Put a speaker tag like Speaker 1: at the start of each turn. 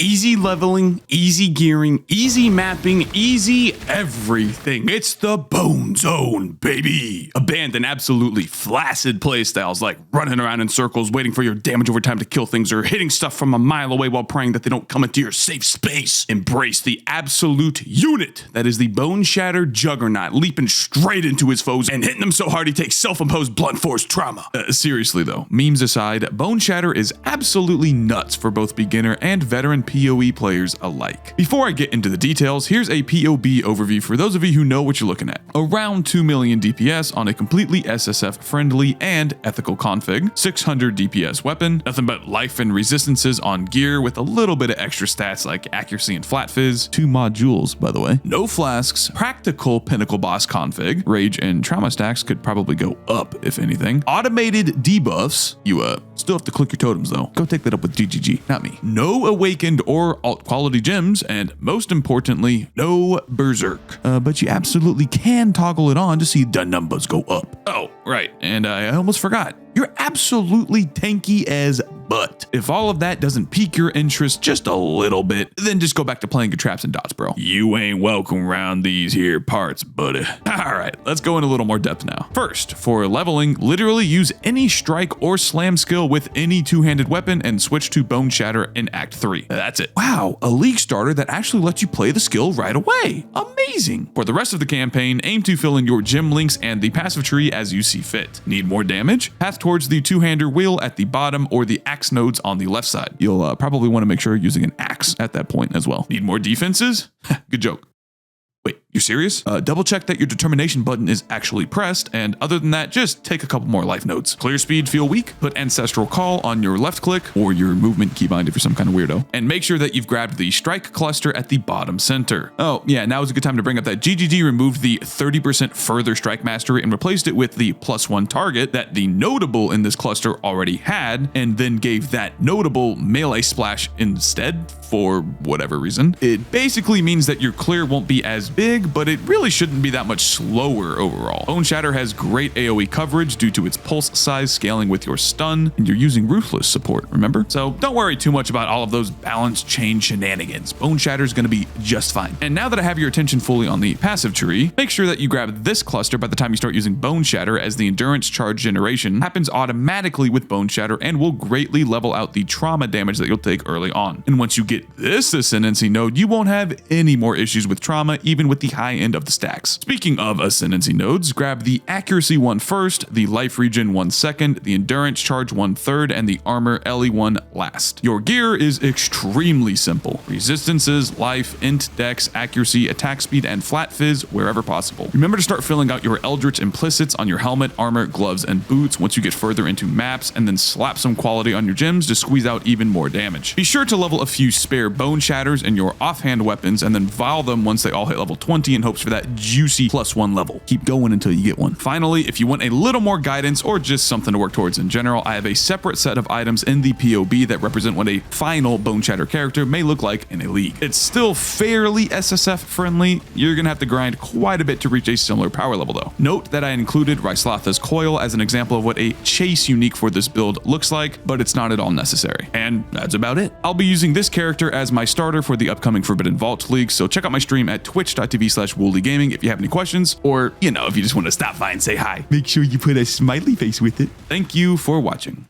Speaker 1: Easy leveling, easy gearing, easy mapping, easy everything. It's the Bone Zone, baby. Abandon absolutely flaccid playstyles like running around in circles, waiting for your damage over time to kill things, or hitting stuff from a mile away while praying that they don't come into your safe space. Embrace the absolute unit that is the Boneshatter Juggernaut, leaping straight into his foes and hitting them so hard he takes self-imposed blunt force trauma. Seriously though, memes aside, Boneshatter is absolutely nuts for both beginner and veteran PoE players alike. Before I get into the details, here's a PoB overview for those of you who know what you're looking at. Around 2 million DPS on a completely SSF friendly and ethical config, 600 DPS weapon, nothing but life and resistances on gear with a little bit of extra stats like accuracy and flat fizz, 2 modules by the way, no flasks, practical pinnacle boss config, rage and trauma stacks could probably go up if anything, automated debuffs, you still have to click your totems though, go take that up with GGG, not me, no awakened or alt quality gems, and most importantly, no berserk. But you absolutely can toggle it on to see the numbers go up. Oh, right, and I almost forgot. You're absolutely tanky as butt. If all of that doesn't pique your interest just a little bit, then just go back to playing your traps and dots, bro. You ain't welcome around these here parts, buddy. All right, let's go in a little more depth now. First, for leveling, literally use any strike or slam skill with any two-handed weapon and switch to Boneshatter in Act 3. That's it. Wow, a league starter that actually lets you play the skill right away. Amazing. For the rest of the campaign, aim to fill in your gem links and the passive tree as you see fit. Need more damage? Path towards the two-hander wheel at the bottom or the axe nodes on the left side. You'll probably want to make sure you're using an axe at that point as well. Need more defenses? Good joke. Wait, you're serious? Double check that your determination button is actually pressed, and other than that, just take a couple more life notes. Clear speed feel weak? Put Ancestral Call on your left click or your movement keybind if you're some kind of weirdo, and make sure that you've grabbed the strike cluster at the bottom center. Oh yeah, now is a good time to bring up that GGG removed the 30% further strike mastery and replaced it with the +1 target that the notable in this cluster already had, and then gave that notable melee splash instead for whatever reason. It basically means that your clear won't be as big, but it really shouldn't be that much slower overall. Boneshatter has great AoE coverage due to its pulse size scaling with your stun, and you're using Ruthless support, remember? So don't worry too much about all of those balance chain shenanigans. Boneshatter is going to be just fine. And now that I have your attention fully on the passive tree, make sure that you grab this cluster by the time you start using Boneshatter, as the endurance charge generation happens automatically with Boneshatter and will greatly level out the trauma damage that you'll take early on. And once you get this Ascendancy node, you won't have any more issues with trauma, even with the high end of the stacks. Speaking of Ascendancy nodes, grab the accuracy one first, the life regen one second, the endurance charge 1/3, and the armor LE1 last. Your gear is extremely simple. Resistances, life, int, dex, accuracy, attack speed, and flat fizz wherever possible. Remember to start filling out your Eldritch implicits on your helmet, armor, gloves, and boots once you get further into maps, and then slap some quality on your gems to squeeze out even more damage. Be sure to level a few spare Boneshatters in your offhand weapons, and then vial them once they all hit level 20 in hopes for that juicy +1 level. Keep going until you get one. Finally, if you want a little more guidance or just something to work towards in general, I have a separate set of items in the PoB that represent what a final Boneshatter character may look like in a league. It's still fairly SSF friendly. You're gonna have to grind quite a bit to reach a similar power level though. Note that I included Ryslatha's Coil as an example of what a chase unique for this build looks like, but it's not at all necessary. And that's about it. I'll be using this character as my starter for the upcoming Forbidden Vault League, so check out my stream at twitch.tv/Woolie Gaming if you have any questions, or, you know, if you just want to stop by and say hi. Make sure you put a smiley face with it. Thank you for watching.